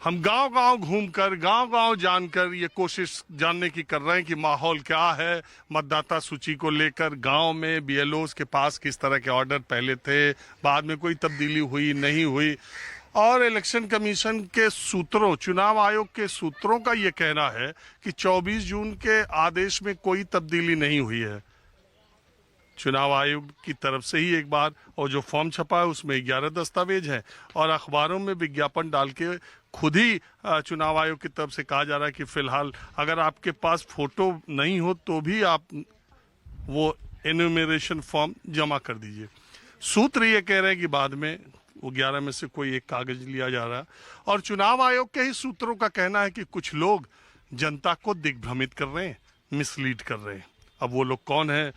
हम गांव-गांव घूमकर, गांव-गांव जानकर ये कोशिश जानने की कर रहे हैं कि माहौल क्या है मतदाता सूची को लेकर। गांव में बीएलओस के पास किस तरह के ऑर्डर पहले थे, बाद में कोई तब्दीली हुई नहीं हुई, और इलेक्शन कमीशन के सूत्रों, चुनाव आयोग के सूत्रों का ये कहना है कि 24 जून के आदेश में कोई तब्दीली नहीं हुई है। चुनाव आयोग की तरफ से ही एक बार, और जो फॉर्म छपा है उसमें 11 दस्तावेज हैं, और अखबारों में विज्ञापन डाल के खुद ही चुनाव आयोग की तरफ से कहा जा रहा है कि फिलहाल अगर आपके पास फोटो नहीं हो तो भी आप वो एन्यूमरेशन फॉर्म जमा कर दीजिए। सूत्र ये कह रहे हैं कि बाद में वो 11 में से कोई एक कागज लिया जा रहा है, और चुनाव आयोग के ही सूत्रों का कहना है कि कुछ लोग जनता को दिग्भ्रमित कर रहे हैं, मिसलीड कर रहे हैं। अब वो लोग कौन है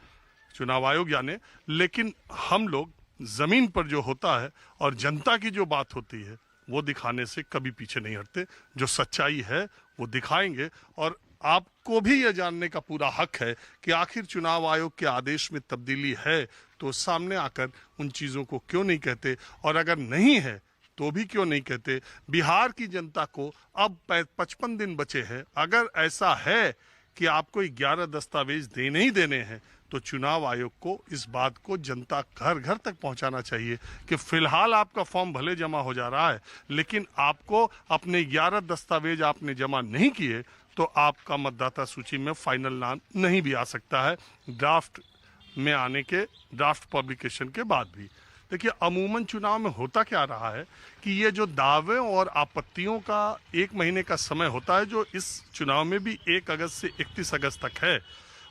चुनाव आयोग जाने, लेकिन हम लोग जमीन पर जो होता है और जनता की जो बात होती है वो दिखाने से कभी पीछे नहीं हटते। जो सच्चाई है वो दिखाएंगे, और आपको भी यह जानने का पूरा हक है कि आखिर चुनाव आयोग के आदेश में तब्दीली है तो सामने आकर उन चीजों को क्यों नहीं कहते, और अगर नहीं है तो भी क्यों नहीं कहते। बिहार की जनता को अब 55 दिन बचे हैं। अगर ऐसा है कि आपको 11 दस्तावेज देने ही देने हैं तो चुनाव आयोग को इस बात को जनता घर घर तक पहुंचाना चाहिए कि फिलहाल आपका फॉर्म भले जमा हो जा रहा है, लेकिन आपको अपने 11 दस्तावेज आपने जमा नहीं किए तो आपका मतदाता सूची में फाइनल नाम नहीं भी आ सकता है, ड्राफ्ट में आने के, ड्राफ्ट पब्लिकेशन के बाद भी। देखिए, अमूमन चुनाव में होता क्या रहा है कि ये जो दावे और आपत्तियों का 1 महीने का समय होता है, जो इस चुनाव में भी 1 अगस्त से 31 अगस्त तक है,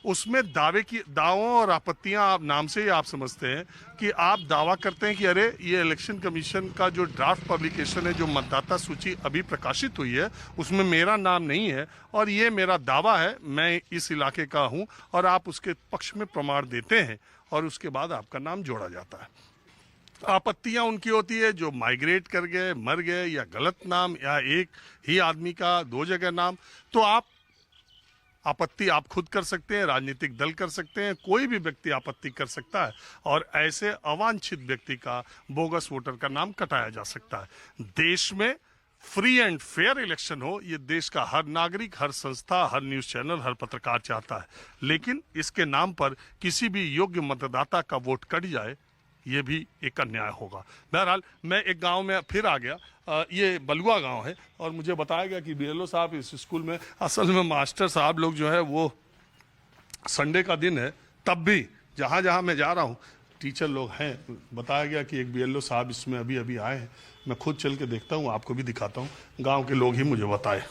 उसमें दावों और आपत्तियां, आप नाम से ही आप समझते हैं कि आप दावा करते हैं कि अरे ये इलेक्शन कमीशन का जो ड्राफ्ट पब्लिकेशन है, जो मतदाता सूची अभी प्रकाशित हुई है, उसमें मेरा नाम नहीं है और ये मेरा दावा है, मैं इस इलाके का हूं, और आप उसके पक्ष में प्रमाण देते हैं और उसके बाद आपका नाम जोड़ा जाता है। आपत्तियां उनकी होती है जो माइग्रेट कर गए, मर गए, या गलत नाम, या एक ही आदमी का 2 जगह नाम। तो आपत्ति आप खुद कर सकते हैं, राजनीतिक दल कर सकते हैं, कोई भी व्यक्ति आपत्ति कर सकता है, और ऐसे अवांछित व्यक्ति का, बोगस वोटर का नाम कटाया जा सकता है। देश में फ्री एंड फेयर इलेक्शन हो, ये देश का हर नागरिक, हर संस्था, हर न्यूज चैनल, हर पत्रकार चाहता है, लेकिन इसके नाम पर किसी भी योग्य मतदाता का वोट कट जाए, ये भी एक अन्याय होगा। बहरहाल, मैं एक गांव में फिर आ गया, ये बलुआ गांव है, और मुझे बताया गया कि बीएलओ साहब इस स्कूल में, असल में मास्टर साहब लोग जो है वो संडे का दिन है, तब भी जहां जहां मैं जा रहा हूं टीचर लोग हैं। बताया गया कि एक बीएलओ साहब इसमें अभी अभी आए हैं। मैं खुद चल के देखता हूं, आपको भी दिखाता हूं। गाँव के लोग ही मुझे बताए।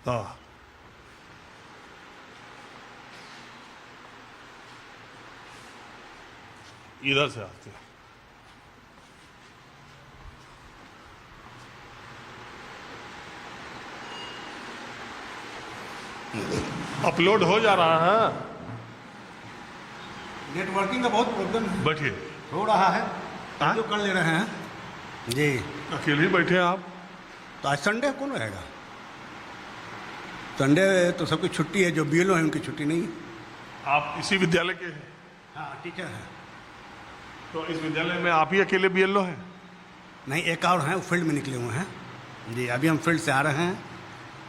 हाँ, इधर से आते हैं। अपलोड हो जा रहा है, नेटवर्किंग का बहुत प्रॉब्लम है। बैठिए। हो रहा है हाँ? जो कर ले रहे हैं जी। अकेले ही बैठे हैं आप? तो आज संडे कौन रहेगा? संडे तो सबकी छुट्टी है, जो बीएलओ है उनकी छुट्टी नहीं है। आप इसी विद्यालय के हैं? हाँ, टीचर है। तो इस विद्यालय में आप ही अकेले बीएलओ हैं? नहीं, एक और हैं, वो फील्ड में निकले हुए हैं जी। अभी हम फील्ड से आ रहे हैं।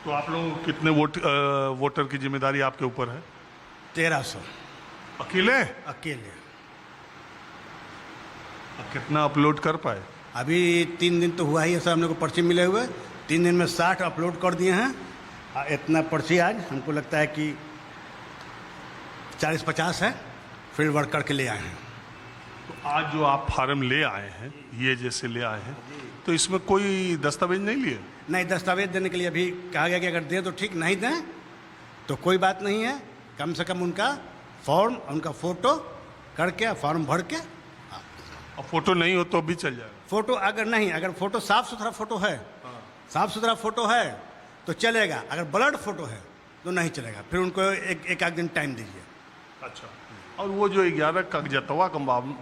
तो आप लोग कितने वोटर की जिम्मेदारी आपके ऊपर है? 1300 अकेले? अकेले। कितना अपलोड कर पाए? अभी 3 दिन तो हुआ ही है सर, हमने को पर्ची मिले हुए। 3 दिन में 60 अपलोड कर दिए हैं। इतना पर्ची आज हमको लगता है कि 40-50 है, फील्ड वर्क करके ले आए हैं। तो आज जो आप फार्म ले आए हैं, ये जैसे ले आए हैं, तो इसमें कोई दस्तावेज नहीं लिए? नहीं, दस्तावेज देने के लिए अभी कहा गया कि अगर दें तो ठीक, नहीं दें तो कोई बात नहीं है। कम से कम उनका फॉर्म, उनका फोटो करके, फॉर्म भर के। और फोटो नहीं हो तो भी चल जाएगा? फोटो अगर नहीं, अगर फोटो साफ सुथरा फोटो है, साफ सुथरा फोटो है तो चलेगा। अगर ब्लड फोटो है तो नहीं चलेगा, फिर उनको एक आध दिन टाइम दीजिए। अच्छा। और वो जो 11 कागजतवा का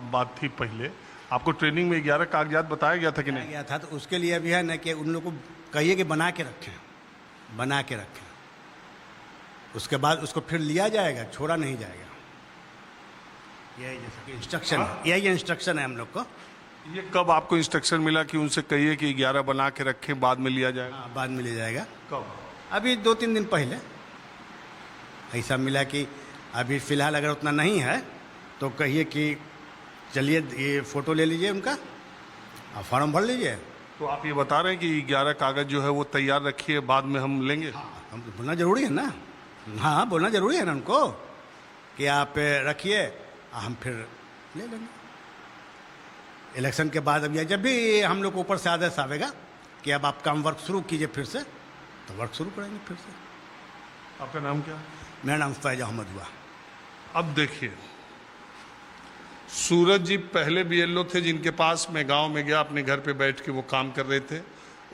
बात थी पहले, आपको ट्रेनिंग में 11 कागजात बताया गया था कि नहीं? गया था, तो उसके लिए अभी है ना कि उन लोग को कहिए कि बना के रखें, बना के रखें। उसके बाद उसको फिर लिया जाएगा, छोड़ा नहीं जाएगा। यही जैसे कि इंस्ट्रक्शन है, यही इंस्ट्रक्शन है हम लोग को। ये कब आपको इंस्ट्रक्शन मिला कि उनसे कहिए कि 11 बना के रखें, बाद में लिया जाएगा? हाँ, बाद में लिया जाएगा। कब? अभी 2-3 दिन पहले ऐसा मिला कि अभी फ़िलहाल अगर उतना नहीं है तो कहिए कि चलिए ये फ़ोटो ले लीजिए उनका और फॉर्म भर लीजिए। तो आप ये बता रहे हैं कि 11 कागज जो है वो तैयार रखिए, बाद में हम लेंगे? हम बोलना ज़रूरी है ना। हाँ, बोलना ज़रूरी है ना उनको कि आप रखिए, हम फिर ले लेंगे इलेक्शन के बाद। अब या जब भी हम लोग को ऊपर से आदेश आवेगा कि अब आप काम वर्क शुरू कीजिए फिर से, तो वर्क शुरू करेंगे फिर से। आपका नाम क्या? मेरा नाम फैज अहमद हुआ। अब देखिए, सूरज जी पहले BLO थे जिनके पास मैं गांव में गया, अपने घर पे बैठ के वो काम कर रहे थे।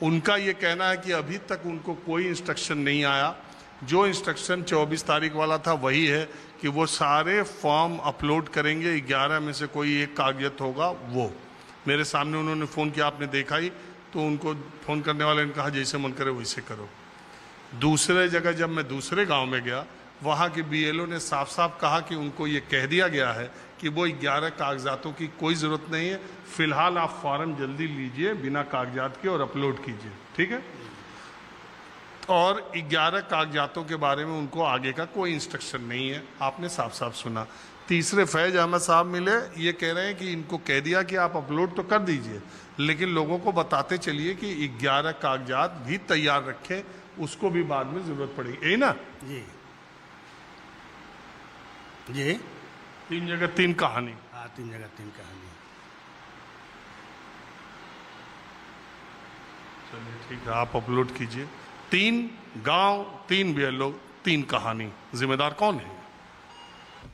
उनका ये कहना है कि अभी तक उनको कोई इंस्ट्रक्शन नहीं आया। जो इंस्ट्रक्शन 24 तारीख वाला था वही है कि वो सारे फॉर्म अपलोड करेंगे, 11 में से कोई एक कागजात होगा वो। मेरे सामने उन्होंने फ़ोन किया, आपने देखा ही, तो उनको फ़ोन करने वाले ने कहा जैसे मन करे वैसे करो। दूसरे जगह जब मैं दूसरे गांव में गया, वहाँ के BLO ने साफ साफ कहा कि उनको ये कह दिया गया है कि वो 11 कागजातों की कोई ज़रूरत नहीं है, फिलहाल आप फॉर्म जल्दी लीजिए बिना कागजात के और अपलोड कीजिए, ठीक है। और 11 कागजातों के बारे में उनको आगे का कोई इंस्ट्रक्शन नहीं है, आपने साफ साफ सुना। तीसरे फैज अहमद साहब मिले, ये कह रहे हैं कि इनको कह दिया कि आप अपलोड तो कर दीजिए, लेकिन लोगों को बताते चलिए कि 11 कागजात भी तैयार रखें, उसको भी बाद में ज़रूरत पड़ेगी, यही ना? जी जी, 3 जगह 3 कहानी। हाँ, 3 जगह 3 कहानी। चलिए ठीक है, आप अपलोड कीजिए। 3 गांव, 3 BLO, 3 कहानी। जिम्मेदार कौन है?